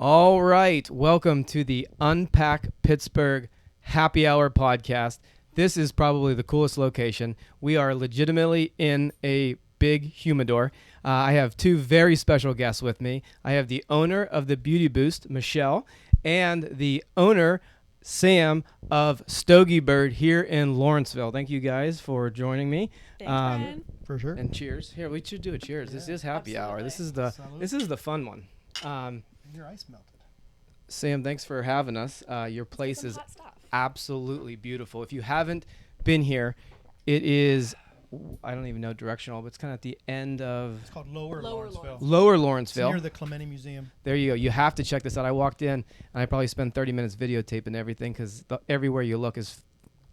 All right, welcome to the UnPack Pittsburgh Happy Hour podcast. This is probably the coolest location. We are legitimately in a big humidor. I have two very special guests with me. I have the owner of the Beauty Boost, Michele, and the owner, Sam, of StogieBird here in Lawrenceville. Thank you guys for joining me. Thanks, Bryan. For sure. And cheers. Here, we should do a cheers. This is happy hour. This is Salud. the fun one. And your ice melted. Sam, thanks for having us. Your place is Hot stuff. absolutely beautiful. If you haven't been here, it is, I don't even know directional, but it's kind of at the end of It's called Lower Lawrenceville. Lower It's Lawrenceville. near the Clementi Museum. There you go. You have to check this out. I walked in, and I probably spent 30 minutes videotaping everything because everywhere you look is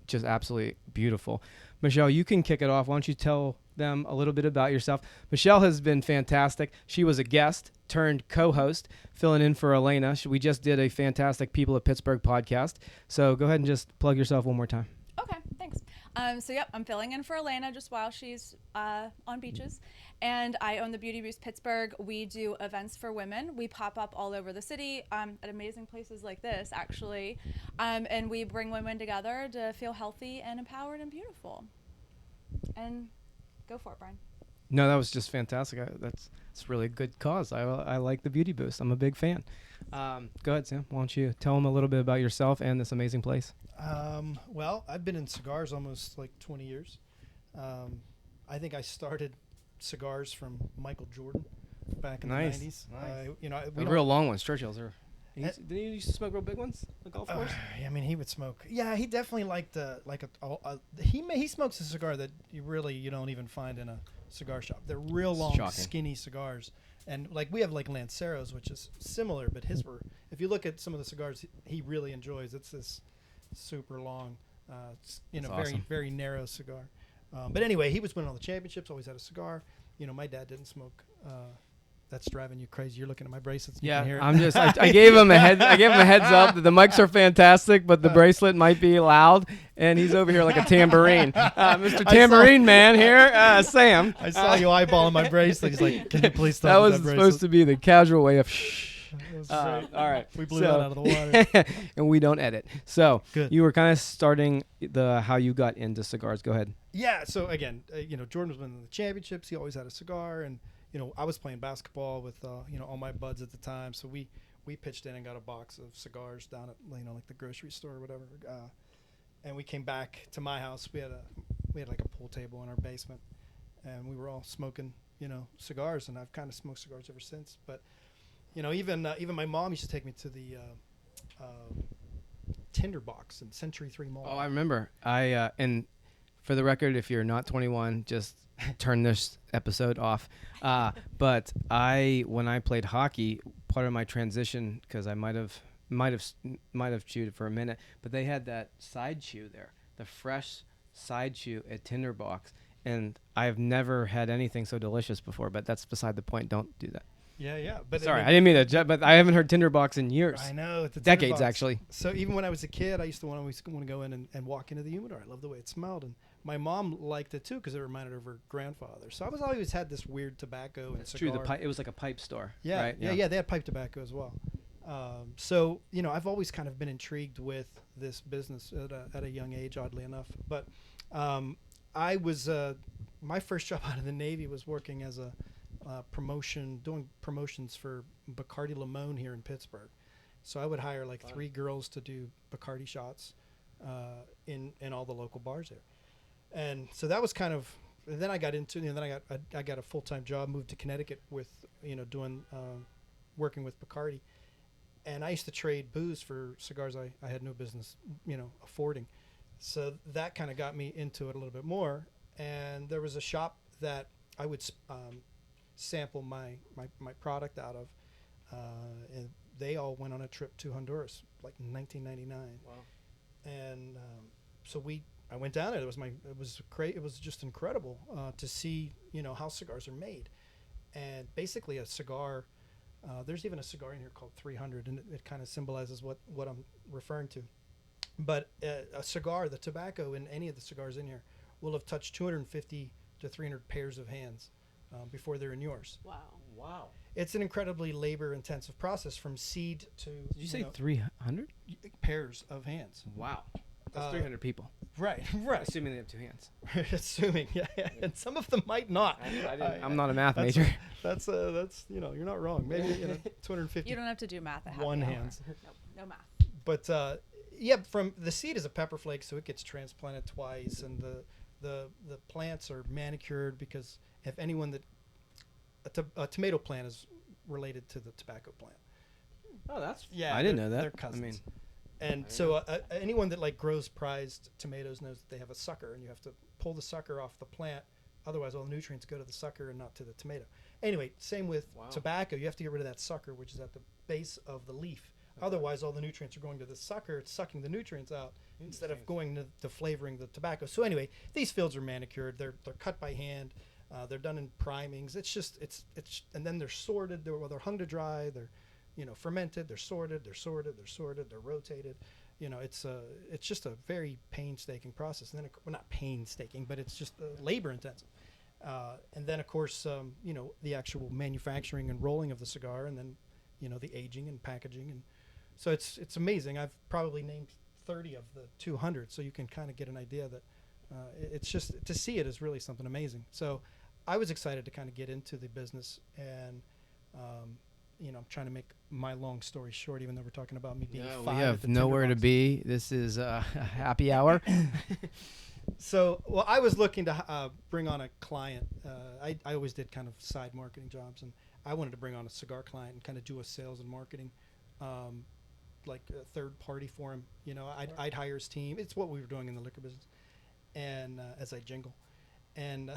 just absolutely beautiful. Michele, you can kick it off. Why don't you tell them a little bit about yourself? Michele has been fantastic. She was a guest turned co-host, filling in for Elena. We just did a fantastic People of Pittsburgh podcast. So go ahead and just plug yourself one more time. Okay, thanks. I'm filling in for Elena just while she's on beaches. And I own the Beauty Boost Pittsburgh. We do events for women. We pop up all over the city at amazing places like this, actually. And we bring women together to feel healthy and empowered and beautiful. And go for it, Bryan. No, that was just fantastic. That's really a good cause. I like the Beauty Boost. I'm a big fan. Go ahead, Sam. Why don't you tell them a little bit about yourself and this amazing place? Well, I've been in cigars almost like 20 years. I think I started cigars from Michael Jordan back in the 90s. Nice. We The real long ones, Churchill's. Did he used to smoke real big ones? The golf course? I mean, he would smoke. Yeah, he definitely liked he smokes a cigar that you don't even find in a cigar shop. They're real long, Shocking. skinny cigars. And like we have like Lanceros, which is similar, but his were. If you look at some of the cigars he really enjoys, it's this super long, That's very awesome. very narrow cigar. But anyway, he was winning all the championships. Always had a cigar. My dad didn't smoke. That's driving you crazy. You're looking at my bracelets. You can hear it. I gave him a heads up that the mics are fantastic, but the bracelet might be loud, and he's over here like a tambourine. Mr. Tambourine Man here, Sam. I saw you eyeballing my bracelet. He's like, can you please stop That with was that supposed to be the casual way of shh. That was All great. right. We blew that out of the water. And we don't edit. So Good. you were kind of starting how you got into cigars. Go ahead. Yeah. So again, Jordan was winning the championships. He always had a cigar, and I was playing basketball with all my buds at the time. So we pitched in and got a box of cigars down at like the grocery store or whatever. And we came back to my house. We had like a pool table in our basement, and we were all smoking cigars. And I've kind of smoked cigars ever since. But even my mom used to take me to the Tinderbox in Century 3 Mall. Oh, I remember. And for the record, if you're not 21, just turn this episode off. But when I played hockey, part of my transition, because I might have chewed it for a minute, but they had that side chew there, the fresh side chew at Tinderbox, and I've never had anything so delicious before. But that's beside the point. Don't do that. Yeah. But Sorry, I didn't mean to. But I haven't heard Tinderbox in years. I know. It's a Decades, Tinderbox. actually. So even when I was a kid, I used to want to go in and walk into the humidor. I loved the way it smelled, and my mom liked it too because it reminded her of her grandfather. So I was always had this weird tobacco and cigar. True. It was like a pipe store. Yeah, Right? yeah. They had pipe tobacco as well. So I've always kind of been intrigued with this business at a young age, oddly enough. But I was my first job out of the Navy was working as a doing promotions for Bacardi Limon here in Pittsburgh. So I would hire like 3 girls to do Bacardi shots in all the local bars there. And so that was kind of. And then I got into. Then I got a full-time job. Moved to Connecticut with doing working with Bacardi, and I used to trade booze for cigars I had no business affording. So that kind of got me into it a little bit more. And there was a shop that I would sample my product out of, and they all went on a trip to Honduras like in 1999. Wow. And so I went down there. It was great. It was just incredible to see how cigars are made, and basically a cigar. There's even a cigar in here called 300, and it kind of symbolizes what I'm referring to. But a cigar, the tobacco in any of the cigars in here, will have touched 250 to 300 pairs of hands before they're in yours. Wow. It's an incredibly labor-intensive process from seed to Did you say 300? pairs of hands. Wow. That's 300 people. Right. Assuming they have two hands. Assuming, yeah, and some of them might not. I'm not a math that's major. That's you're not wrong. Maybe 250. You don't have to do math at happy one hour. hands. No math. But yeah, from the seed is a pepper flake, so it gets transplanted twice, and the plants are manicured because if anyone that a tomato plant is related to the tobacco plant. Oh, that's Yeah, I didn't know that. They're cousins. I mean, and so anyone that like grows prized tomatoes knows that they have a sucker, and you have to pull the sucker off the plant. Otherwise, all the nutrients go to the sucker and not to the tomato. Anyway, same with tobacco. You have to get rid of that sucker, which is at the base of the leaf. Okay. Otherwise, all the nutrients are going to the sucker. It's sucking the nutrients out instead of going to flavoring the tobacco. So anyway, these fields are manicured. They're cut by hand. They're done in primings. It's and then they're sorted. They're hung to dry. They're fermented. They're sorted. They're rotated. It's just a very painstaking process. And then not painstaking, but it's just labor intensive. And then of course the actual manufacturing and rolling of the cigar, and then the aging and packaging, and so it's amazing. I've probably named 30 of the 200, so you can kind of get an idea that it's just to see it is really something amazing. So I was excited to kind of get into the business, and I'm trying to make my long story short, even though we're talking about me being we have nowhere to be. This is a happy hour. So, well, I was looking to bring on a client. I always did kind of side marketing jobs, and I wanted to bring on a cigar client and kind of do a sales and marketing, like a third party for him. I'd hire his team. It's what we were doing in the liquor business, and as I jingle, and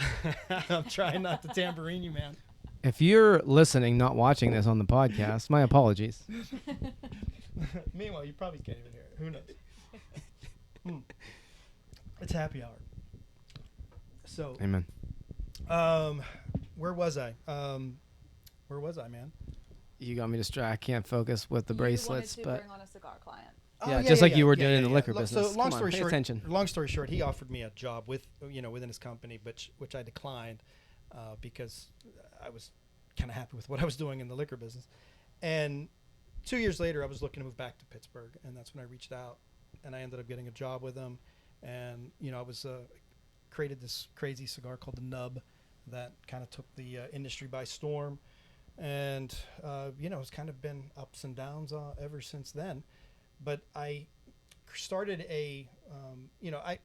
I'm trying not to tambourine you, man. If you're listening, not watching this on the podcast, my apologies. Meanwhile, you probably can't even hear it. Who knows? It's happy hour. So, amen. Where was I? Man? You got me distracted. I can't focus with the bracelets, You wanted but to bring on a cigar client. yeah, just like you were doing in the liquor business. So Come on, pay attention. Long story short, he offered me a job within his company, which I declined because I was kind of happy with what I was doing in the liquor business. And 2 years later, I was looking to move back to Pittsburgh, and that's when I reached out, and I ended up getting a job with him. And I was created this crazy cigar called the Nub that kind of took the industry by storm, and it's kind of been ups and downs ever since then. But I started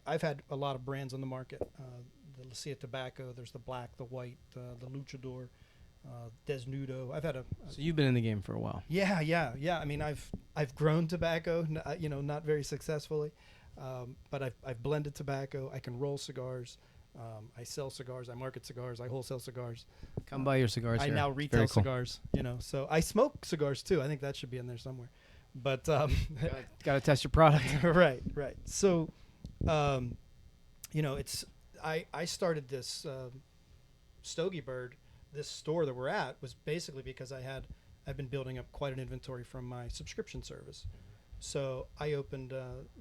I've had a lot of brands on the market. The Leccia tobacco, there's the black, the white, the Luchador, Desnudo. I've had So you've been in the game for a while. Yeah. I mean, I've grown tobacco, not very successfully. But I've blended tobacco. I can roll cigars. I sell cigars. I market cigars. I wholesale cigars. Come buy your cigars. I here. now retail Very cool. cigars. So I smoke cigars too. I think that should be in there somewhere. But Got to test your product. right. So, I started this StogieBird. This store that we're at was basically because I've been building up quite an inventory from my subscription service. So I opened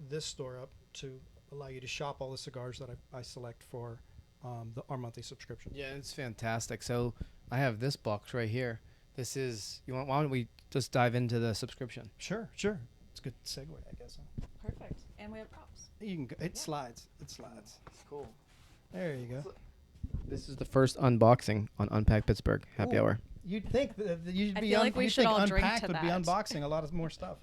this store up to allow you to shop all the cigars that I select for our monthly subscription. Yeah, it's fantastic. So I have this box right here. This is why don't we just dive into the subscription? Sure. It's a good segue, I guess. Huh? Perfect. And we have props. You can go. It slides. It's Cool. There you go. This is the first unboxing on UnPack Pittsburgh Happy Hour. You'd think that you'd I be feel like we should all drink Unpacked to would be that. unboxing a lot of more stuff.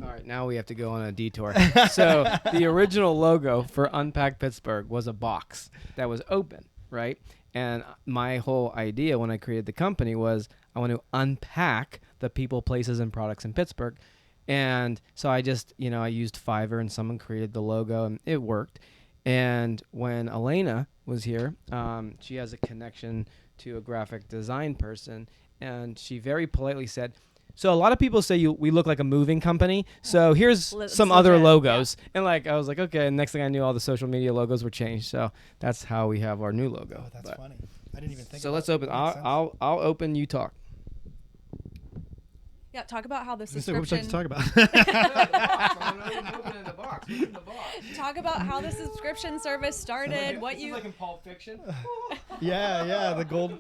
All right, now we have to go on a detour. So the original logo for UnPack Pittsburgh was a box that was open, right? And my whole idea when I created the company was I want to unpack the people, places, and products in Pittsburgh. And so I just, I used Fiverr, and someone created the logo, and it worked. And when Elena was here, she has a connection to a graphic design person, and she very politely said, so a lot of people say we look like a moving company, so here's some other logos. Yeah. And I was like, okay, and next thing I knew, all the social media logos were changed. So that's how we have our new logo. Oh, that's funny. I didn't even think so about let's open. I'll open, you talk. Yeah, talk about how the What would you like subscription. to talk about? Open the box. Open the box. Talk about how the subscription service started. What This you. is like in Pulp Fiction. yeah, the gold.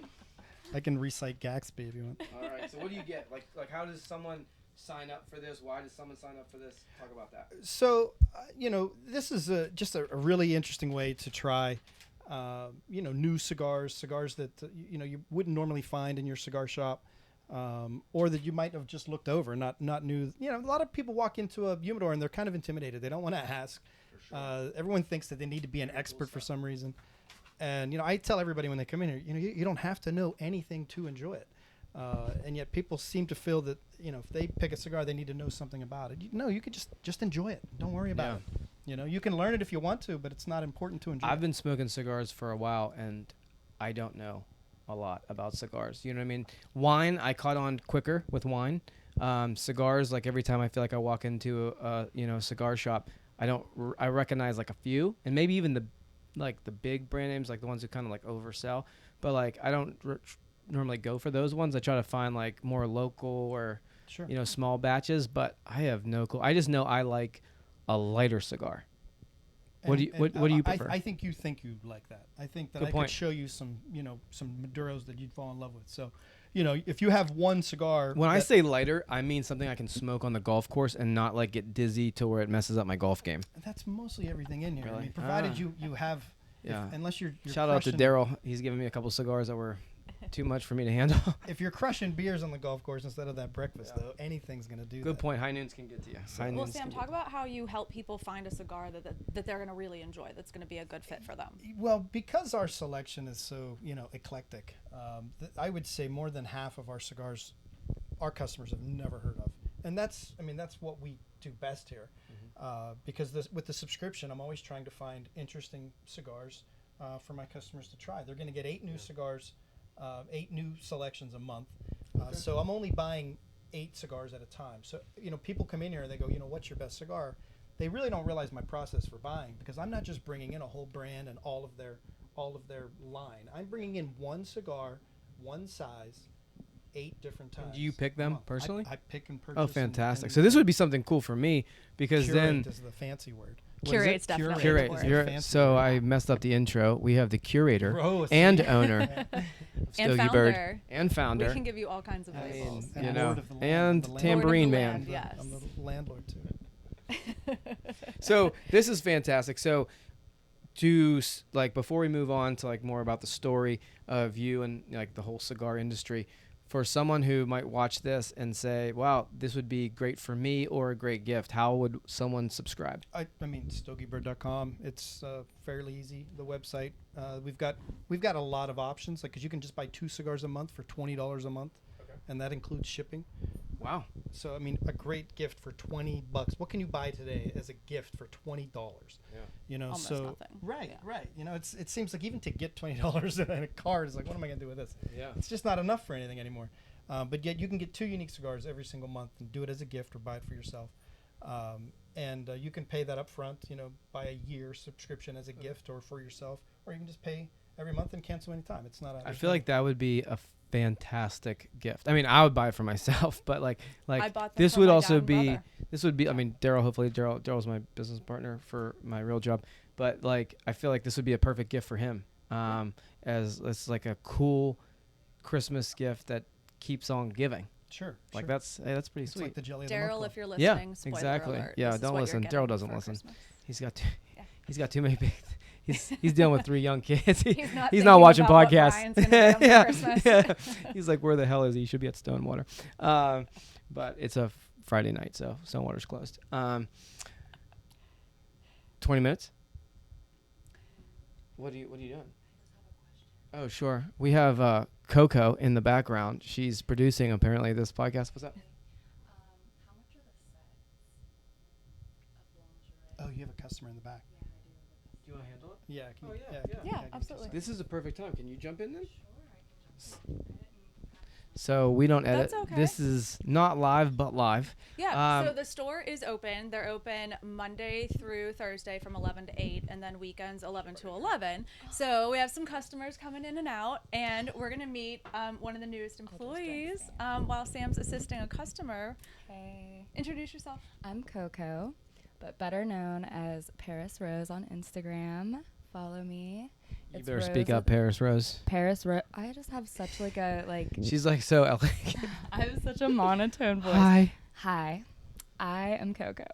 I can recite Gatsby if you want. All right. So what do you get? Like how does someone sign up for this? Why does someone sign up for this? Talk about that. So, this is just a really interesting way to try, new cigars that, you wouldn't normally find in your cigar shop, or that you might have just looked over, not knew. A lot of people walk into a humidor and they're kind of intimidated. They don't want to ask. For sure. Everyone thinks that they need to be an expert for some reason. And, I tell everybody when they come in here, you don't have to know anything to enjoy it. And yet people seem to feel that, if they pick a cigar, they need to know something about it. No, you could just enjoy it. Don't worry about it. You can learn it if you want to, but it's not important to enjoy I've it. been smoking cigars for a while, and I don't know a lot about cigars. You know what I mean? Wine, I caught on quicker with wine. Cigars, like every time I feel like I walk into a cigar shop, I recognize like a few, and maybe even the big brand names, like the ones who kind of like oversell. But like I don't normally go for those ones. I try to find like more local or Sure. small batches. But I have no clue. I just know I like a lighter cigar. What do you prefer? I think you like that. I think that Good I point. could show you some Maduros that you'd fall in love with. So, if you have one cigar. When I say lighter, I mean something I can smoke on the golf course and not like get dizzy to where it messes up my golf game. That's mostly everything in here. I Really? mean, provided you have. Yeah. Unless you're Shout out to crushing- Daryl. He's giving me a couple cigars that were too much for me to handle. If you're crushing beers on the golf course instead of that breakfast, though, anything's gonna do that. Good point. High noons can get to you. High Well, noons Sam, can talk get about how you help people find a cigar that they're going to really enjoy, that's going to be a good fit for them. Well, because our selection is so eclectic, I would say more than half of our cigars, our customers have never heard of, and that's what we do best here. Because with the subscription, I'm always trying to find interesting cigars for my customers to try. They're going to get 8 new cigars, 8 new selections a month. So I'm only buying 8 cigars at a time. So people come in here and they go, what's your best cigar? They really don't realize my process for buying, because I'm not just bringing in a whole brand and all of their line. I'm bringing in one cigar, one size, 8 different times. Do you pick them personally? I pick and purchase. Oh, fantastic. So this would be something cool for me, because curate then is the fancy word. Curate's definitely curate. the is word. your You're, fancy so word. I messed up the intro. We have the curator Bro, and see? owner of And StogieBird founder. and founder. We can give you all kinds of I labels. mean, And you know, lord of the land, and the land. tambourine Lord of the man. land, yes. I'm the landlord too. So this is fantastic. So before we move on to like more about the story of you and like the whole cigar industry, for someone who might watch this and say, wow, this would be great for me or a great gift, how would someone subscribe? I mean, StogieBird.com. It's fairly easy. The website. We've got a lot of options, like, because you can just buy 2 cigars a month for $20 a month, and that includes shipping. Wow. So I mean, a great gift for $20. What can you buy today as a gift for $20? Yeah. Almost so nothing. right, Yeah. right. It seems like even to get $20 in a card is like, what am I gonna do with this? Yeah. It's just not enough for anything anymore. But yet you can get 2 unique cigars every single month and do it as a gift or buy it for yourself. And you can pay that up front, buy a year subscription as a gift or for yourself, or you can just pay every month and cancel anytime. It's not. I feel like that would be a fantastic gift. I mean, I would buy it for myself, but like I bought them this for would my also dad and be brother. this would be. I mean, Daryl's my business partner for my real job, but like I feel like this would be a perfect gift for him. As it's like a cool Christmas gift that keeps on giving. Sure. Like sure. that's pretty It's sweet. like the jelly of the month Daryl, club. if you're Yeah, listening, spoiler exactly. alert, Yeah, this is don't what you're listen. getting Daryl doesn't for listen. Christmas. He's Yeah. got too many big. He's dealing with 3 young kids. He's not He's thinking not watching about what podcasts. Brian's gonna get him for Christmas. yeah. He's like, where the hell is he? He should be at Stonewater. But it's a Friday night, so Stonewater's closed. 20 minutes. What are you doing? Oh, sure. We have Coco in the background. She's producing apparently this podcast. What's up? How much are the sets of lingerie? Oh, you have a customer in the back. Yeah, I do. Do you want to handle it? Yeah. Can Oh, you, yeah, can yeah. give me Absolutely. just a This is a perfect time. Can you jump in then? Sure, I can jump in. I didn't have so we don't edit. That's okay. This is not live, but live. Yeah, so the store is open. They're open Monday through Thursday from 11 to 8, and then weekends 11 to 11. So we have some customers coming in and out, and we're going to meet one of the newest employees while Sam's assisting a customer. Hey, Introduce yourself. I'm Coco, but better known as Paris Rose on Instagram. Follow me. You It's better Rose speak up, with- Paris Rose. Paris Rose. I just have such like a like. She's like so elegant. I have such a monotone voice. Hi. Hi, I am Coco.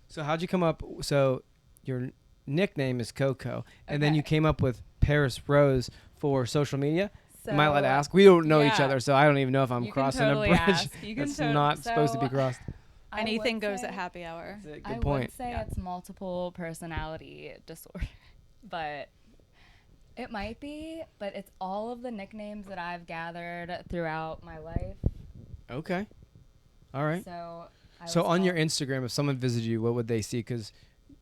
So how'd you come up? So your nickname is Coco, and then Okay. you came up with Paris Rose for social media. So, Am I allowed to ask? We don't know each yeah. other, so I don't even know if I'm You can crossing totally a bridge. ask. You can That's tot- not supposed to be so, crossed. I Anything would goes say- at happy hour. That's a good I point. would say it's multiple personality disorder, but it might be. But it's all of the nicknames that I've gathered throughout my life. Okay. All right. So. So on your Instagram, if someone visited you, what would they see? Because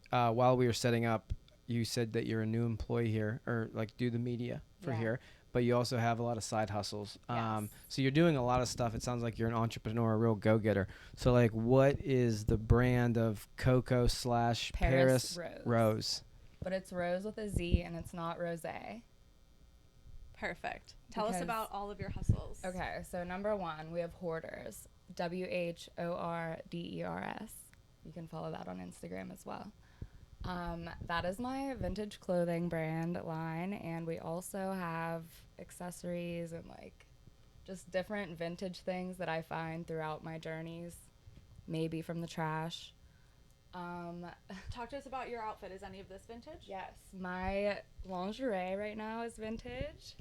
while we were setting up, you said that you're a new employee here, or like do the media for Yeah. here, but you also have a lot of side hustles. Yes. So you're doing a lot of stuff. It sounds like you're an entrepreneur, a real go-getter. So like, what is the brand of Coco / Paris Rose. Rose? But it's Rose with a Z, and it's not Rosé. Perfect. Tell us Because- about all of your hustles. Okay, so number one, we have Hoarders. WHORDERS. You can follow that on Instagram as well. That is my vintage clothing brand line, and we also have accessories and like just different vintage things that I find throughout my journeys, maybe from the trash. Talk to us about your outfit. Is any of this vintage? Yes, my lingerie right now is vintage,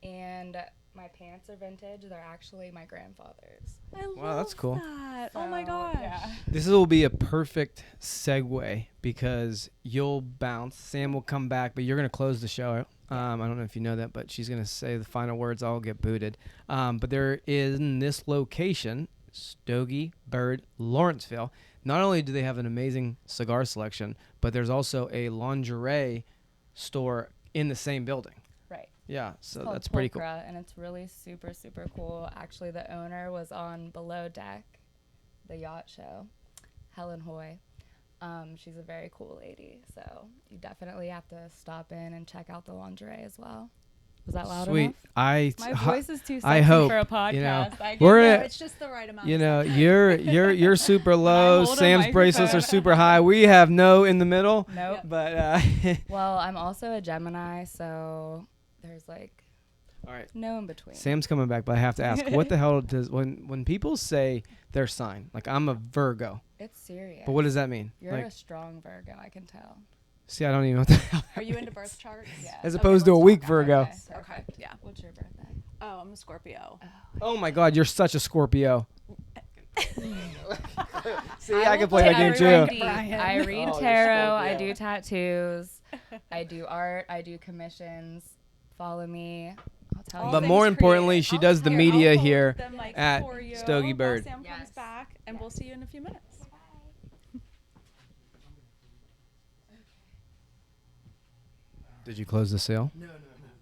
and my pants are vintage. They're actually my grandfather's. I love Wow, that's cool. that. Oh my So, gosh. yeah. This will be a perfect segue because you'll bounce. Sam will come back, but you're going to close the show. I don't know if you know that, but she's going to say the final words. I'll get booted. But there is in this location, StogieBird, Lawrenceville. Not only do they have an amazing cigar selection, but there's also a lingerie store in the same building. Right. Yeah, so It's called that's pretty cool. Pulcra, and it's really super, super cool. Actually, the owner was on Below Deck, the yacht show, Helen Hoy. She's a very cool lady, so you definitely have to stop in and check out the lingerie as well. Was that loud Sweet. enough? My voice is too I sexy hope, for a podcast. you know, I we're get gonna- that. It's just the right amount. You of know, stuff. you're super low. hold a Sam's bracelets are microphone. super high. We have no in the middle. Nope. But Well, I'm also a Gemini, so there's like all right. no in between. Sam's coming back, but I have to ask, what the hell does when people say their sign? Like I'm a Virgo, It's serious. but what does that mean? You're Like, a strong Virgo, I can tell. see, I don't even know what the hell. Are you into birth charts? Yeah. As Okay, opposed to a let's weak talk about Virgo. Okay, Okay. perfect. Yeah. What's your birthday? Oh, I'm a Scorpio. Oh my God, you're such a Scorpio. See, I, can will play that game everyone too. deep. I read Oh, you're tarot. I Scorpio. do tattoos. I do art. I do commissions. Follow me. I'll tell All you. But things more importantly, creative. she I'll does the here, media I'll hold here the mic at for you StogieBird. while Sam comes Yes. back, and we'll see you in a few minutes. Did you close the sale? No.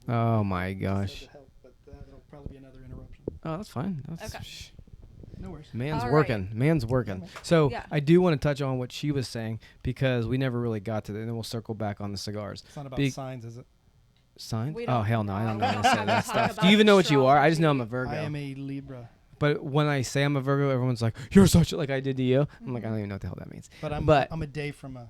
Oh my Said gosh. to help, but that'll probably be another interruption. Oh, that's fine. That's, Okay. No worries. Man's All right. working. Man's working. So Yeah. I do want to touch on what she was saying because we never really got to that. And then we'll circle back on the cigars. It's not about Big- signs, is it? Signs? We Oh, don't hell no. I don't know know. how to We say don't that talk stuff. about Do you even know what you are? I just know I'm a astrology. Virgo. I am a Libra, But when I say I'm a Virgo, everyone's like, you're such a, like I did to you. I'm like, I don't even know what the hell that means. but But- I'm a day from a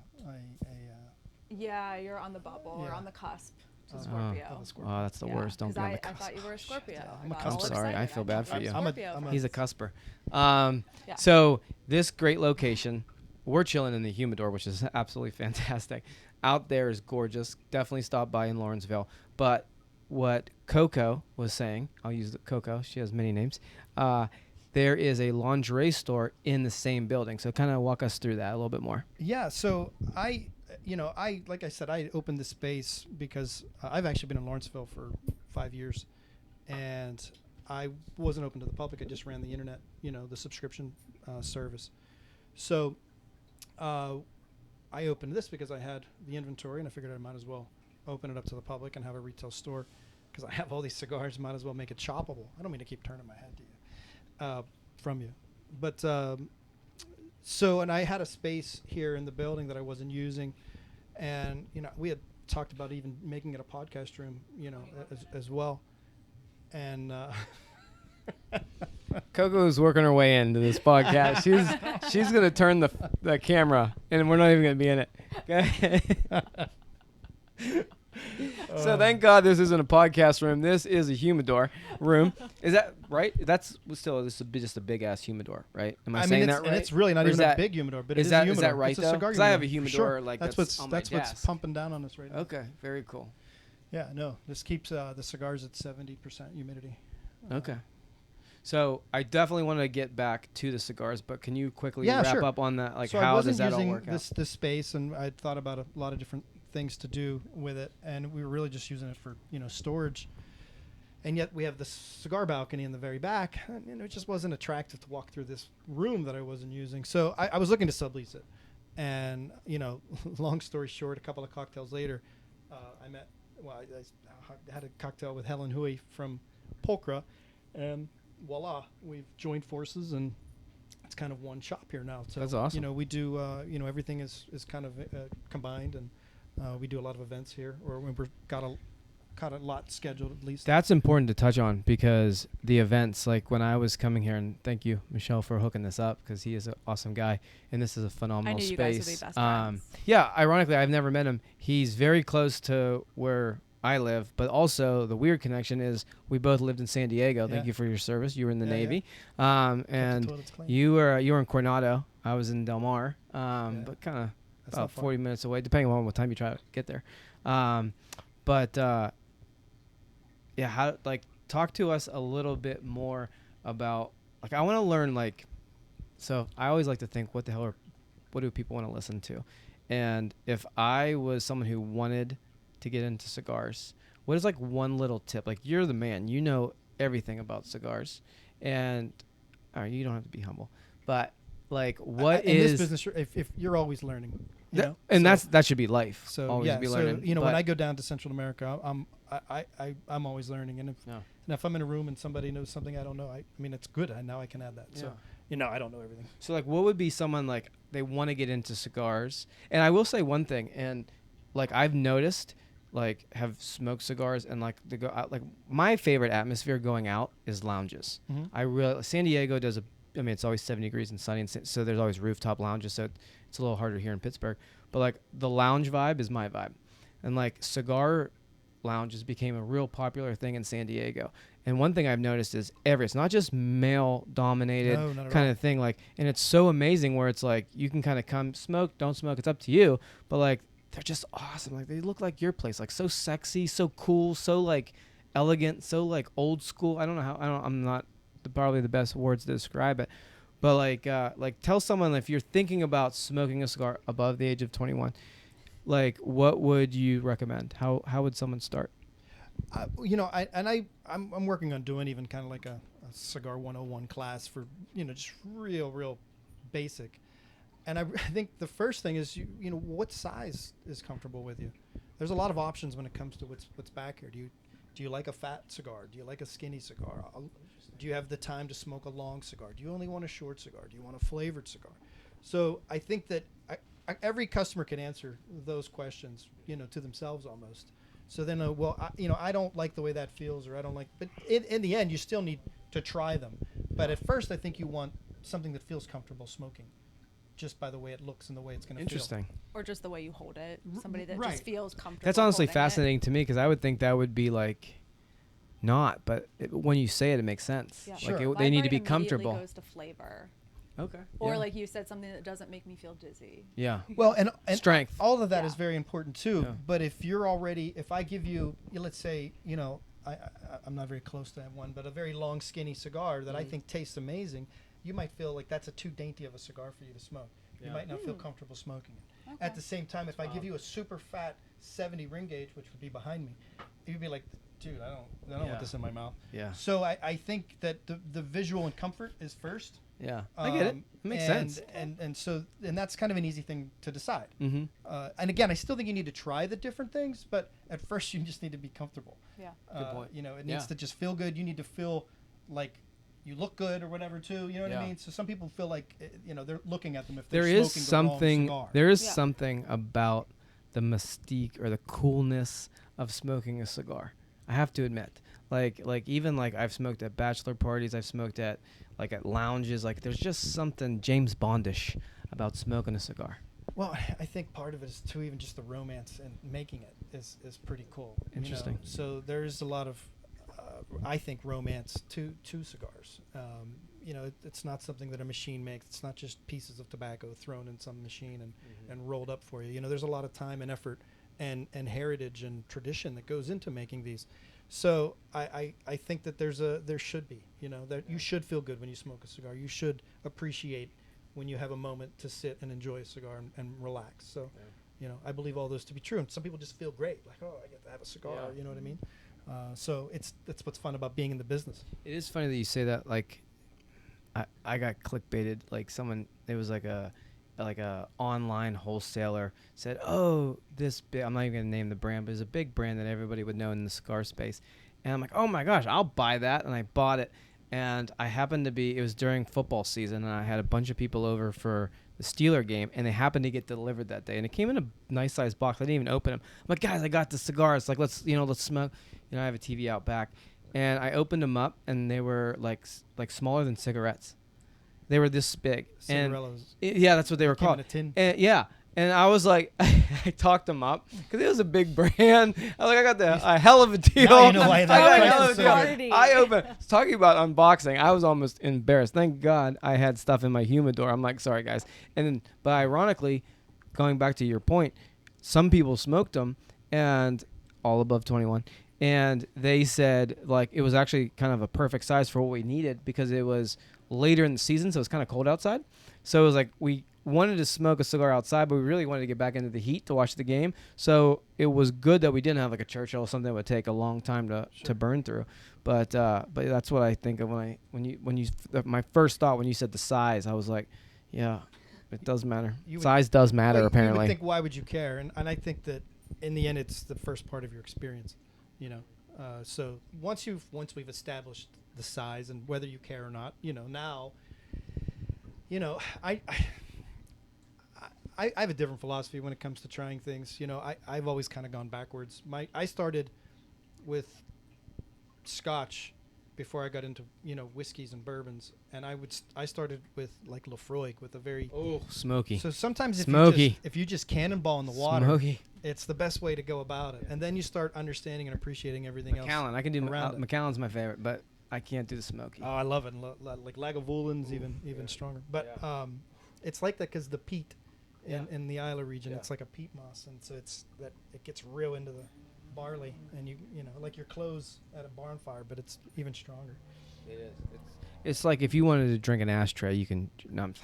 Yeah, you're on the bubble or Yeah. on the cusp to Oh. Scorpio. of a Scorpio. Oh, that's the Yeah, worst. Don't 'cause be on the I cusp. thought you were a Scorpio. Yeah, I I'm a got all cusper. Sorry, I excited. feel bad for I'm you. Scorpio. I'm a- He's a cusper. Yeah. So this great location, we're chilling in the humidor, which is absolutely fantastic. Out there is gorgeous. Definitely stop by in Lawrenceville. But what Coco was saying, I'll use the Coco. She has many names. There is a lingerie store in the same building. So kind of walk us through that a little bit more. Yeah, so I like I said, I opened the space because I've actually been in Lawrenceville for 5 years, and I wasn't open to the public. I just ran the internet, the subscription service. So I opened this because I had the inventory, and I figured I might as well open it up to the public and have a retail store because I have all these cigars. Might as well make it shoppable. I don't mean to keep turning my head to you. from you. But and I had a space here in the building that I wasn't using, and we had talked about even making it a podcast room, as well. And Coco's working her way into this podcast. She's gonna turn the camera, and we're not even gonna be in it. Okay. So thank God this isn't a podcast room. This is a humidor room. Is that right? This is just a big ass humidor, right? Am I saying that right? And it's really not even a big humidor, but it is a humidor. Is that right? It's a though? cigar Because I have a humidor. humidor Sure. like that's on what's my desk. pumping down on us right now. Okay, very cool. Yeah, no, this keeps the cigars at 70% humidity. Okay. So I definitely want to get back to the cigars, but can you quickly wrap sure. up on that? Like, So how I does wasn't that all using work out? this space, and I thought about a lot of different things to do with it, and we were really just using it for storage. And yet we have the cigar balcony in the very back, and it just wasn't attractive to walk through this room that I wasn't using. So I was looking to sublease it, and long story short, a couple of cocktails later, I had a cocktail with Helen Hui from Pulcra, and voila, we've joined forces, and it's kind of one shop here now. So That's awesome. We do everything is kind of combined, and we do a lot of events here, or we've got a lot scheduled at least. That's important to touch on, because the events, like when I was coming here, and thank you, Michele, for hooking this up, because he is an awesome guy, and this is a phenomenal I knew space. you guys would be best friends. Yeah, ironically, I've never met him. He's very close to where I live, but also the weird connection is we both lived in San Diego. Thank Yeah. you for your service. You were in the Navy, Kept the and toilets clean. you were in Coronado. I was in Del Mar, but kind of That's about not far. 40 minutes away, depending on what time you try to get there. Yeah, talk to us a little bit more about, I want to learn, so I always like to think, what do people want to listen to? And if I was someone who wanted to get into cigars, what is one little tip? You're the man, you know everything about cigars, and you don't have to be humble, but what in is this business? If you're always learning, and that should be life. So always yeah, be so learning. when I go down to Central America, I'm always learning, and if I'm in a room and somebody knows something I don't know, I mean it's good. Now I can add that. So I don't know everything. So what would be someone they want to get into cigars? And I will say one thing, and I've noticed, have smoked cigars, and they go out, my favorite atmosphere going out is lounges. Mm-hmm. San Diego does it's always 70 degrees and sunny, and so there's always rooftop lounges, so it's a little harder here in Pittsburgh. But the lounge vibe is my vibe, and cigar lounges became a real popular thing in San Diego. And one thing I've noticed is it's not just male dominated kind of thing, and it's so amazing where it's you can kind of come smoke, don't smoke, it's up to you, but they're just awesome. They look like your place, so sexy, so cool, so elegant, so old school. I'm not probably the best words to describe it, but tell someone, if you're thinking about smoking a cigar above the age of 21, what would you recommend? How would someone start? I'm working on doing even kind of a cigar 101 class for just real basic. And I think the first thing is what size is comfortable with you. There's a lot of options when it comes to what's back here. Do you like a fat cigar? Do you like a skinny cigar? Do you have the time to smoke a long cigar? Do you only want a short cigar? Do you want a flavored cigar? So I think that every customer can answer those questions, to themselves almost. So then, I don't like the way that feels, or I don't like. But in the end, you still need to try them. But at first, I think you want something that feels comfortable smoking, just by the way it looks and the way it's going to feel. Interesting. Or just the way you hold it. Somebody that Right. just feels comfortable. That's honestly holding fascinating to me, because I would think that would be not, but when you say it, it makes sense. Yeah. Sure. They need to My be brain comfortable. immediately goes to flavor. Okay. Or yeah. like you said, something that doesn't make me feel dizzy. Yeah. Well, and Strength. all of that is Yeah. very important too. Yeah. But if I give you, let's say, I'm not very close to that one, but a very long, skinny cigar that I think tastes amazing, you might feel like that's a too dainty of a cigar for you to smoke. You Yeah. might not feel comfortable smoking it. Okay. At the same time, if I give you a super fat 70 ring gauge, which would be behind me, you'd be like, dude, I don't Yeah. want this in my mouth. Yeah. So I think that the visual and comfort is first. Yeah. I get it. It makes sense. And that's kind of an easy thing to decide. Mm-hmm. And again, I still think you need to try the different things, but at first you just need to be comfortable. Yeah. Good point. It needs to just feel good. You need to feel like you look good or whatever too. You know what I Yeah. mean? So some people feel like they're looking at them if they're There is smoking something. the wrong cigar. There is Yeah. something about the mystique or the coolness of smoking a cigar. I have to admit, like even like I've smoked at bachelor parties. I've smoked at at lounges. Like there's just something James Bondish about smoking a cigar. Well, I think part of it is too, even just the romance and making it is pretty cool. Interesting. So there's a lot of, I think, romance to cigars. It's not something that a machine makes. It's not just pieces of tobacco thrown in some machine and rolled up for you. There's a lot of time and effort and heritage and tradition that goes into making these. So I think that there should be, that you should feel good when you smoke a cigar. You should appreciate when you have a moment to sit and enjoy a cigar and relax. So, I believe all those to be true. And some people just feel great, like, oh, I get to have a cigar. Yeah. You know what I mean? So that's what's fun about being in the business. It is funny that you say that. Like, I got clickbaited. Like someone, it was like a online wholesaler said, "Oh, this big." I'm not even gonna name the brand, but it's a big brand that everybody would know in the cigar space. And I'm like, "Oh my gosh, I'll buy that!" And I bought it. And I happened to be, it was during football season, and I had a bunch of people over for the Steeler game, and they happened to get delivered that day. And it came in a nice sized box. I didn't even open them. I'm like, guys, I got the cigars. Like, let's smoke. I have a TV out back. And I opened them up, and they were like smaller than cigarettes. They were this big. And Cigarellos. yeah, that's what they were Came in called. a tin. And yeah. And I was like, I talked them up because it was a big brand. I was like, I got a hell of a deal. Now you know why I that got a price hell is of a so deal. good. I opened, talking about unboxing, I was almost embarrassed. Thank God I had stuff in my humidor. I'm like, sorry, guys. But ironically, going back to your point, some people smoked them, and all above 21. And they said, like, it was actually kind of a perfect size for what we needed because it was later in the season, so it was kind of cold outside. So it was like we wanted to smoke a cigar outside, but we really wanted to get back into the heat to watch the game. So it was good that we didn't have like a Churchill or something that would take a long time to burn through. But that's what I think of my first thought when you said the size. I was like, yeah, it does matter. Size does matter, Well, apparently. You would think, why would you care? And I think that in the end, it's the first part of your experience. So once we've established the size and whether you care or not, now, I have a different philosophy when it comes to trying things. I've always kind of gone backwards. I started with Scotch before I got into whiskeys and bourbons, and I started with like Lafroig with a very Smoky. So sometimes Smoky. if you just cannonball in the water, Smoky. it's the best way to go about it, and then you start understanding and appreciating everything else. Macallan. I can do around it. Macallan's my favorite, but I can't do the smoky. Oh, I love it. Like Lagavulins, even stronger. But it's like that because the peat in the Isla region, it's like a peat moss, and so it gets real into the barley, and you like your clothes at a barn fire, but it's even stronger. It is. It's like if you wanted to drink an ashtray, you can. No, I'm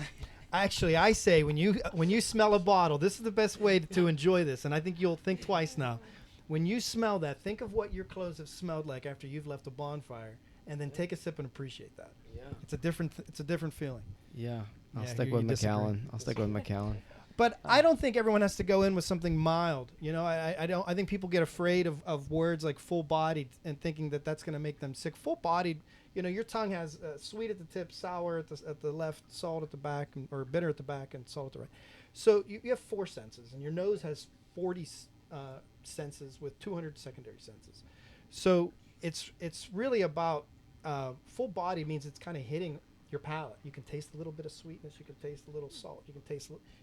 Actually, I say when you smell a bottle, this is the best way to enjoy this, and I think you'll think twice now. When you smell that, think of what your clothes have smelled like after you've left a bonfire, and then take a sip and appreciate that. Yeah. It's a different feeling. Yeah. I'll Yeah, stick you with disagree. Macallan. I'll stick with Macallan. But I don't think everyone has to go in with something mild. I think people get afraid of words like full-bodied and thinking that that's going to make them sick. Full-bodied, your tongue has sweet at the tip, sour at the left, salt at the back, or bitter at the back, and salt at the right. So you have 4 senses, and your nose has 40 senses with 200 secondary senses. So it's really about full-body means it's kind of hitting your palate. You can taste a little bit of sweetness. You can taste a little salt. You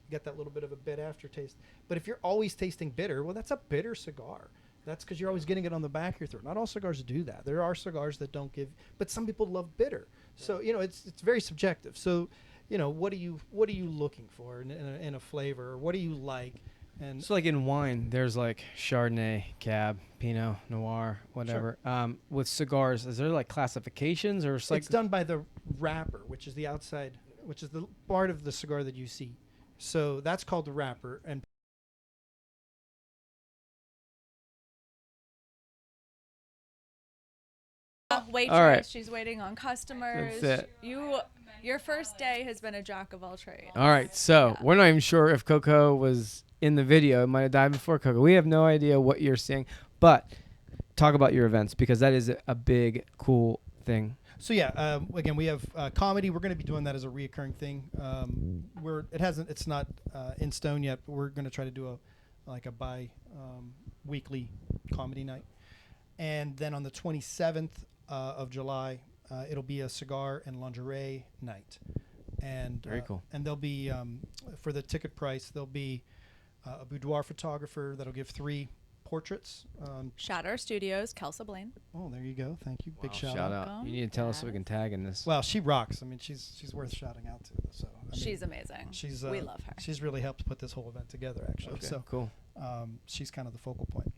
get that little bit of a bit aftertaste. But if you're always tasting bitter, well, that's a bitter cigar. That's because you're always getting it on the back of your throat. Not all cigars do that. There are cigars that don't give, but some people love bitter. So it's very subjective. So what are you looking for in a flavor, or what do you like? And So like in wine, there's like Chardonnay, Cab, Pinot Noir, whatever. With cigars, is there like classifications or it's done by the wrapper, which is the outside, which is the part of the cigar that you see. So that's called the wrapper. And Waitress, All right. she's waiting on customers. That's it. Your first day has been a jack of all trades. All right, so we're not even sure if Coco was in the video. It might have died before Coco. We have no idea what you're seeing, but talk about your events because that is a big, cool thing. So yeah, again, we have comedy. We're going to be doing that as a reoccurring thing. It's not in stone yet, but we're going to try to do a weekly comedy night. And then on the 27th of July, it'll be a cigar and lingerie night. And Very cool. And there'll be for the ticket price, there'll be a boudoir photographer that'll give 3 portraits. Shatter Studios, Kelsa Blaine. Oh, there you go. Thank you. Big Wow, shout out. out. You need to tell us so we can tag in this. Well, she rocks. I mean, she's worth shouting out to. So I mean, She's amazing. We love her. She's really helped put this whole event together, actually. Okay, So cool. she's kind of the focal point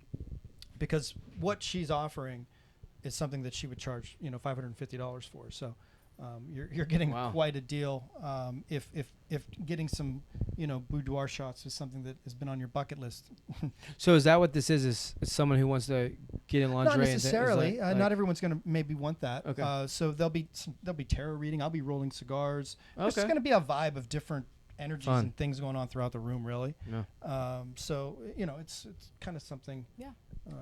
because what she's offering is something that she would charge, $550 for. So you're getting Wow. quite a deal. If getting some, boudoir shots is something that has been on your bucket list. So is that what this is? Is someone who wants to get in lingerie? Not and necessarily. like- Not everyone's going to maybe want that. Okay. So there'll be tarot reading. I'll be rolling cigars. There's Okay. going to be a vibe of different energies Fun. and things going on throughout the room, really. Yeah. So it's kind of something. Yeah.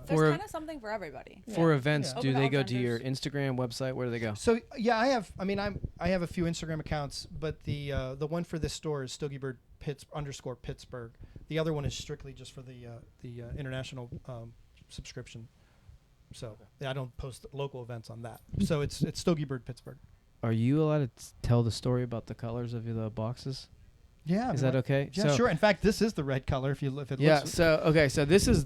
For- There's kind of something for everybody. For Yeah. events, Yeah. do Open they all go to your genders. Instagram website? Where do they go? So yeah, I have a few Instagram accounts, but the one for this store is StogieBird _Pittsburgh. The other one is strictly just for the international subscription. So I don't post local events on that. So it's StogieBird Pittsburgh. Are you allowed to tell the story about the colors of the boxes? Yeah. Is that okay? Yeah, So- sure. In fact, this is the red color. If it Yeah. looks. So okay. So this is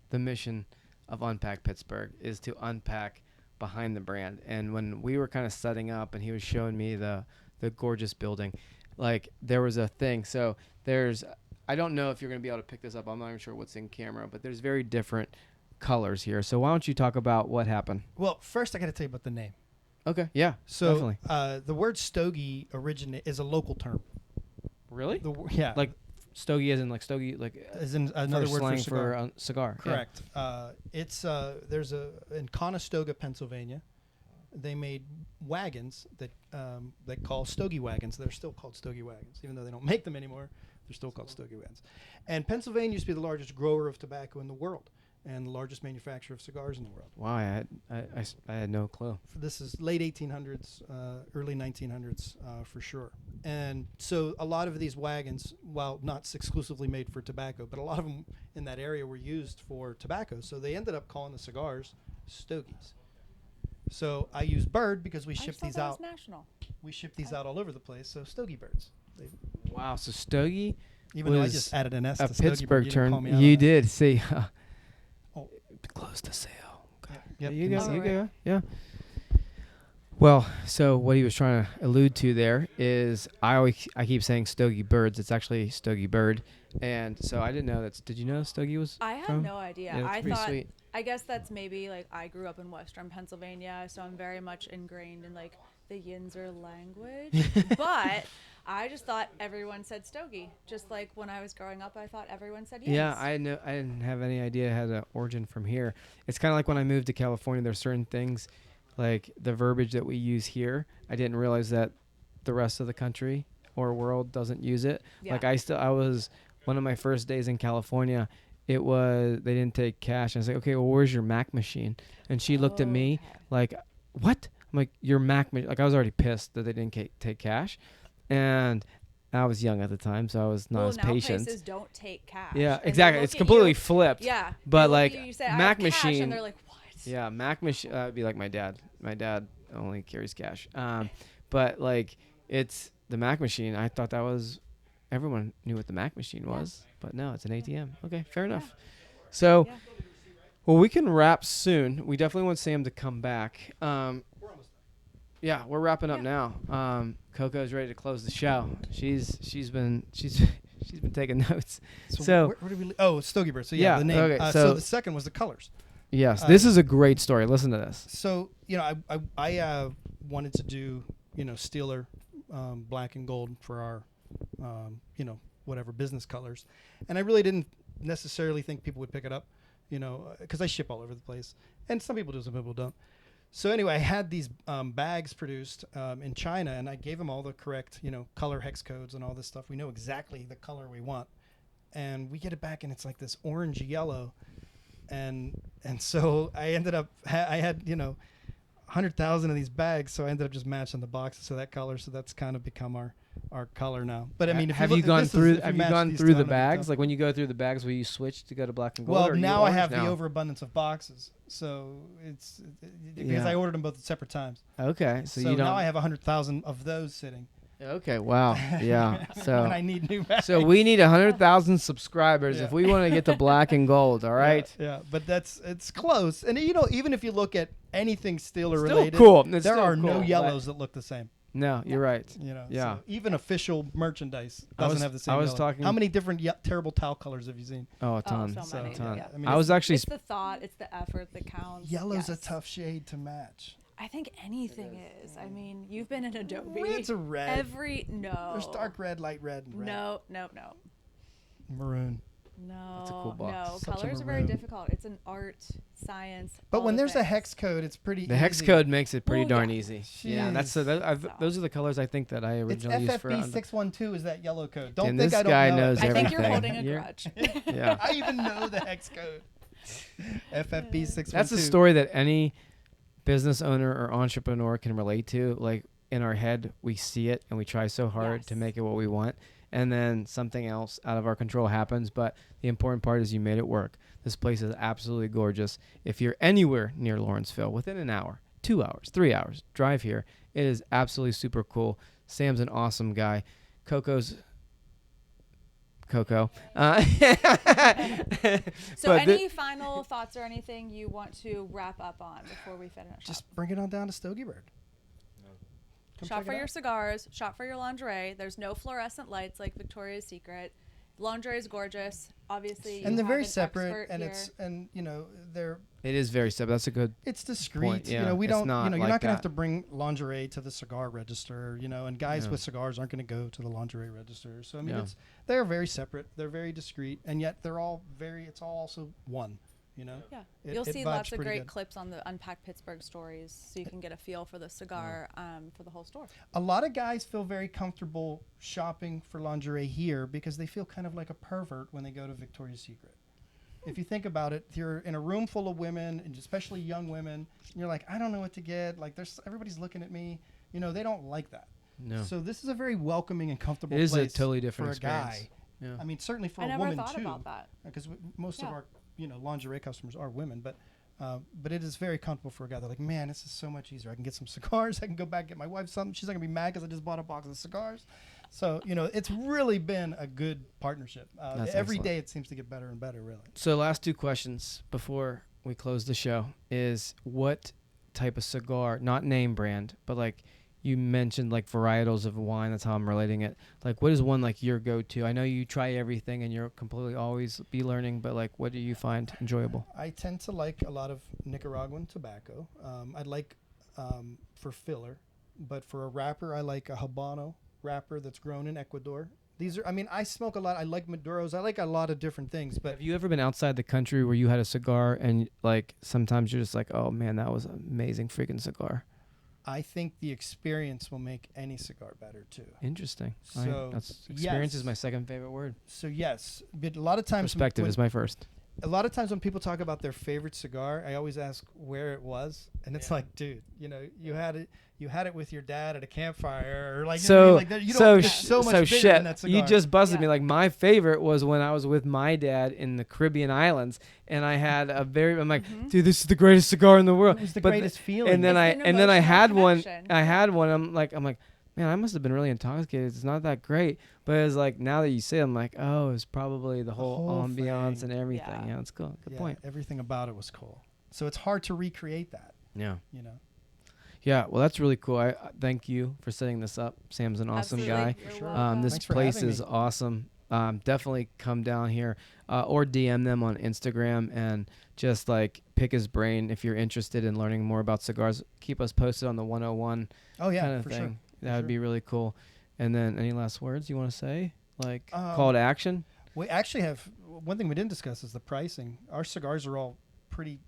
the mission of UnPack Pittsburgh, is to unpack behind the brand. And when we were kind of setting up, and he was showing me the gorgeous building, like there was a thing. So I don't know if you're going to be able to pick this up. I'm not even sure what's in camera, but there's very different colors here. So why don't you talk about what happened? Well, first I got to tell you about the name. Okay. Yeah. So definitely. the word stogie is a local term. Really? Yeah. Like stogie, as in like stogie, like as in another word slang for cigar. for cigar. Yeah. Correct. It's in Conestoga, Pennsylvania. They made wagons that they call stogie wagons. They're still called stogie wagons, even though they don't make them anymore. They're still called stogie wagons. And Pennsylvania used to be the largest grower of tobacco in the world and the largest manufacturer of cigars in the world. Wow, I had no clue. This is late 1800s, early 1900s for sure. And so a lot of these wagons, while not exclusively made for tobacco, but a lot of them in that area were used for tobacco. So they ended up calling the cigars stogies. So I use bird because we ship these out. National. We ship these out all over the place. So StogieBirds. Wow, so stogie Even though I was just added an S a to StogieBird, Pittsburgh you didn't call term. me out on You that. did. See, Oh. close the sale. Okay. Yep. You Can go. see You it? go. Yeah. Well, so what he was trying to allude to there is I keep saying Stogie Birds. It's actually Stogie Bird, and so I didn't know that. Did you know Stogie was? I had from? no idea. Yeah, it's I pretty thought. sweet. I guess that's maybe like I grew up in Western Pennsylvania, so I'm very much ingrained in like the Yinzer language. But I just thought everyone said stogie. Just like when I was growing up, I thought everyone said Yins. Yeah, I didn't have any idea it had an origin from here. It's kind of like when I moved to California. There's certain things, like the verbiage that we use here. I didn't realize that the rest of the country or world doesn't use it. Yeah. Like I was one of my first days in California. It was they didn't take cash. And I was like, okay, well, where's your Mac machine? And she looked at me Okay. like, what? I'm like, your Mac machine. Like I was already pissed that they didn't take cash, and I was young at the time, so I was not as now patient. places don't take cash. Yeah, and they exactly. look It's at completely you- flipped. Yeah. But they look like at you say, "I Mac have cash," machine. and they're like, what? Yeah, Mac machine. That'd be like my dad. My dad only carries cash. But like it's the Mac machine. I thought that was everyone knew what the Mac machine was, but no, it's an ATM. Okay, fair enough. So, Yeah. well, we can wrap soon. We definitely want Sam to come back. Yeah, we're wrapping up now. Coco's ready to close the show. She's been taking notes. So where do we? StogieBird. So yeah, Yeah, the name. okay, so so- the second was the colors. yes, this is a great story. Listen to this. So I wanted to do Steeler black and gold for our whatever business colors, and I really didn't necessarily think people would pick it up, because I ship all over the place, and some people do, some people don't. So anyway, I had these bags produced in China, and I gave them all the correct color hex codes and all this stuff. We know exactly the color we want, and we get it back, and it's like this orange yellow, and so I ended up I had 100,000 of these bags, so I ended up just matching the boxes to that color. So that's kind of become our color now. But I mean, if have you you look- gone this is- through? if you Have you match gone these through two, the I'm gonna be bags? tough. Like when you go through the bags, will you switch to go to black and gold? or Well, are you now I orange have now? the overabundance of boxes, so it's because Yeah. I ordered them both at separate times. Okay, so, So you don't. now I have 100,000 of those sitting. Okay, wow, yeah. So and I need new bags. so we need 100,000 subscribers Yeah. if we want to get to black and gold. All right. Yeah, but it's close. And even if you look at anything steel or Still related, cool. It's there still are cool, no but- yellows that look the same. No, you're right. Yeah. So even official merchandise I doesn't was- have the same. I was yellow. talking- How many different terrible towel colors have you seen? Oh, a ton. so many, a ton. yeah. I mean, I was actually. It's the thought, it's the effort that counts. Yellow's a Yes. tough shade to match. I think anything is. I mean, you've been in Adobe. Red's a red. No. There's dark red, light red, and red. No. Maroon. No. That's a cool box. No. Such a Colors are very maroon. difficult. It's an art, science. But all when the there's a things. hex code, it's pretty The hex easy. code makes it pretty Well, darn yeah. easy. Yeah, that's Jeez. those are the colors I think that I It's originally used for. FFB 612 is that yellow code. Don't And think this I don't guy know knows it. I think you're everything. holding a You're- grudge. Yeah. I even know the hex code. FFB 612. That's a story that any business owner or entrepreneur can relate to. Like in our head, we see it and we try so hard to Yes. make it what we want. And then something else out of our control happens. But the important part is you made it work. This place is absolutely gorgeous. If you're anywhere near Lawrenceville, within an hour, 2 hours, 3 hours, drive here. It is absolutely super cool. Sam's an awesome guy. Coco. So, any final thoughts or anything you want to wrap up on before we finish? Just bring it on down to StogieBird. Come Shop check for it your out. cigars. Shop for your lingerie. There's no fluorescent lights like Victoria's Secret. Lingerie is gorgeous. Obviously, And you they're have very an separate, expert and here. they're It is very simple. That's a good. it's discreet. Point, yeah. You know, we It's don't. not You're like not gonna have that. to bring lingerie to the cigar register. And guys Yeah. with cigars aren't gonna go to the lingerie register. So I mean, Yeah. they're very separate. They're very discreet, and yet they're all very. It's all also one. Yeah, It- you'll it see vibes lots of pretty great good. clips on the UnPack Pittsburgh stories, so you can get a feel for the cigar for the whole store. A lot of guys feel very comfortable shopping for lingerie here because they feel kind of like a pervert when they go to Victoria's Secret. If you think about it, you're in a room full of women, and especially young women, and you're like, I don't know what to get. Like, everybody's looking at me. They don't like that. No. So this is a very welcoming and comfortable It is a place totally different for a guy. experience. Yeah. I mean, certainly for I a never woman thought too, about that. because most of Yeah. our lingerie customers are women, but it is very comfortable for a guy. They're like, man, this is so much easier. I can get some cigars. I can go back and get my wife something. She's not gonna be mad because I just bought a box of cigars. So it's really been a good partnership. That's Every excellent. day it seems to get better and better. Really. So last two questions before we close the show is what type of cigar, not name brand, but like you mentioned like varietals of wine. That's how I'm relating it. Like what is one like your go-to? I know you try everything and you're completely always be learning, but like what do you find enjoyable? I tend to like a lot of Nicaraguan tobacco. I like for filler, but for a wrapper, I like a Habano wrapper that's grown in Ecuador. I smoke a lot. I like Maduros. I like a lot of different things, but Have you ever been outside the country where you had a cigar and like sometimes you're just like, oh man, that was an amazing freaking cigar? I think the experience will make any cigar better too. Interesting. So, That's experience yes. is my second favorite word. So yes, but a lot of times Perspective when, is my first. a lot of times when people talk about their favorite cigar, I always ask where it was, and it's like, dude, you had it with your dad at a campfire, or like, So you so don't get so much bigger shit. than that cigar. You just busted Yeah. me. Like my favorite was when I was with my dad in the Caribbean islands, and I had I'm like, dude, this is the greatest cigar in the world. It was the But greatest feeling. And then It's I an I emotional had one. connection. I had one. I'm like, man, I must have been really intoxicated. It's not that great. But it's like now that you say it, I'm like, oh, it's probably the whole whole ambiance thing. and everything. Yeah. Yeah, it's cool. Good Yeah, point. everything about it was cool. So it's hard to recreate that. Yeah. Yeah. Well, that's really cool. I thank you for setting this up. Sam's an awesome Absolutely. guy. You're sure. welcome. This Thanks for place having is me. awesome. Definitely come down here or DM them on Instagram and just like pick his brain if you're interested in learning more about cigars. Keep us posted on the 101 Oh yeah, kind of for thing. sure. That would sure. be really cool. And then any last words you want to say? Like Um, call to action? We actually have one thing we didn't discuss is the pricing. Our cigars are all pretty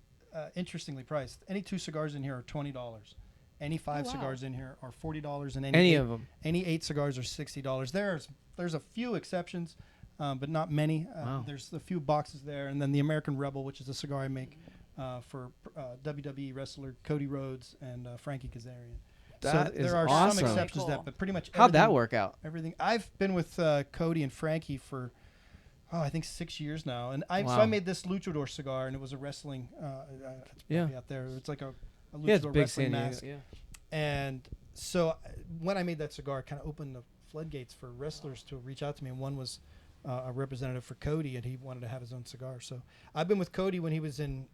interestingly priced. Any 2 cigars in here are $20. Any 5 wow. cigars in here are $40, and Any eight, of them. any 8 cigars are $60. There's a few exceptions, but not many. Wow. There's a few boxes there, and then the American Rebel, which is a cigar I make, for WWE wrestler Cody Rhodes and Frankie Kazarian. That is there are awesome. some exceptions to Cool. that, but pretty much How'd that everything- work out? Everything. I've been with Cody and Frankie for I think 6 years now, and so Wow. I made this luchador cigar, and it was a wrestling. It's Yeah. probably out there. It's like a luchador Yeah, it's big wrestling San Diego. mask. Yeah. And so when I made that cigar, it kind of opened the floodgates for wrestlers to reach out to me, and one was a representative for Cody, and he wanted to have his own cigar. So I've been with Cody when he was in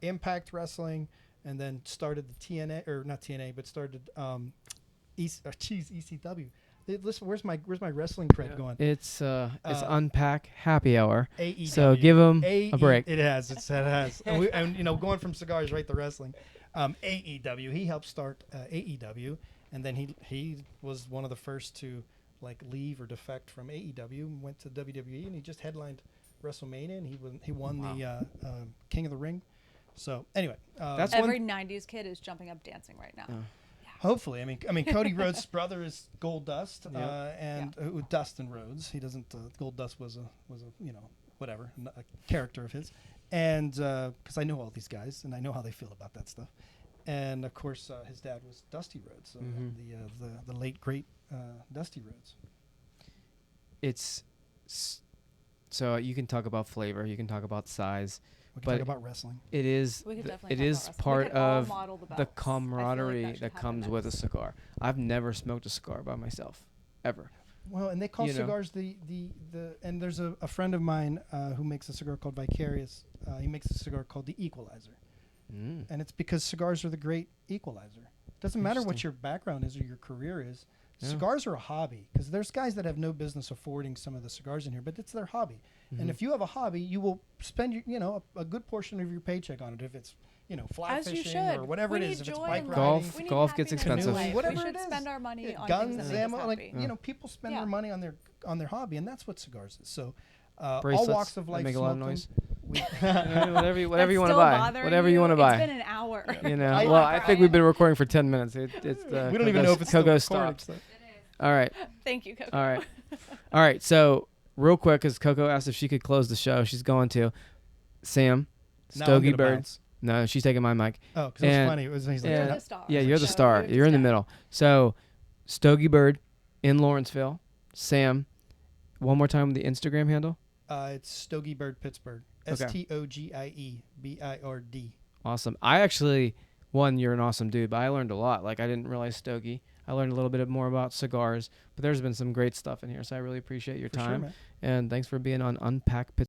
Impact Wrestling, and then started the TNA, or not TNA, but started ECW. Listen, where's my wrestling cred going? It's Unpack Happy Hour. AEW. So give him AE a break. It has. It has. And you know, going from cigars right to wrestling. AEW. He helped start AEW, and then he was one of the first to like leave or defect from AEW, went to WWE, and he just headlined WrestleMania, and he won the King of the Ring. So anyway, That's Every 90s kid is jumping up dancing right now. hopefully, I mean, Cody Rhodes' brother is Gold Dust, Yep. and Dustin Rhodes. He doesn't. Gold Dust was a whatever a character of his, and because I know all these guys and I know how they feel about that stuff, and of course his dad was Dusty Rhodes, so the late great Dusty Rhodes. So you can talk about flavor, you can talk about size. We can But talk about wrestling. It is We could definitely it talk is about wrestling. We part could all of model the the belts. I feel like camaraderie that should that happen comes with a next. cigar. I've never smoked a cigar by myself, ever. Well, and they call You know. cigars the and there's a friend of mine who makes a cigar called Vicarious. He makes a cigar called the Equalizer. And it's because cigars are the great equalizer. Doesn't matter what Interesting. your background is or your career is. Yeah. Cigars are a hobby, because there's guys that have no business affording some of the cigars in here, but it's their hobby. And if you have a hobby, you will spend a good portion of your paycheck on it. If it's fly As you fishing should. or whatever We it need is, if it's joy bike in riding, Golf- We need golf gets happiness in expensive. life. Whatever we it should is. spend our money on guns, things that make us ammo, like happy. people spend Yeah. their money on their hobby, and that's what cigars is. So all Bracelets walks of that life make a lot of smoke noise. them. We- whatever you That's want to still buy. bothering Whatever you want to It's buy. been an hour. Well, I think we've been recording for 10 minutes. It's we don't even know if it's still Coco recording, stopped. so. All right. Thank you, Coco. All right. So real quick, because Coco asked if she could close the show, she's going to. Sam, Now I'm gonna StogieBird. bounce. No, she's taking my mic. Oh, because it was And- funny. It was he's like, You're Yeah. the star. Yeah, you're the So star. you You're in the just- middle. So StogieBird in Lawrenceville. Sam, one more time with the Instagram handle. it's StogieBird Pittsburgh. Okay. StogieBird. Awesome. I actually, you're an awesome dude, but I learned a lot. Like, I didn't realize Stogie. I learned a little bit more about cigars, but there's been some great stuff in here, so I really appreciate your For sure, time. man. And thanks for being on Unpack Pittsburgh.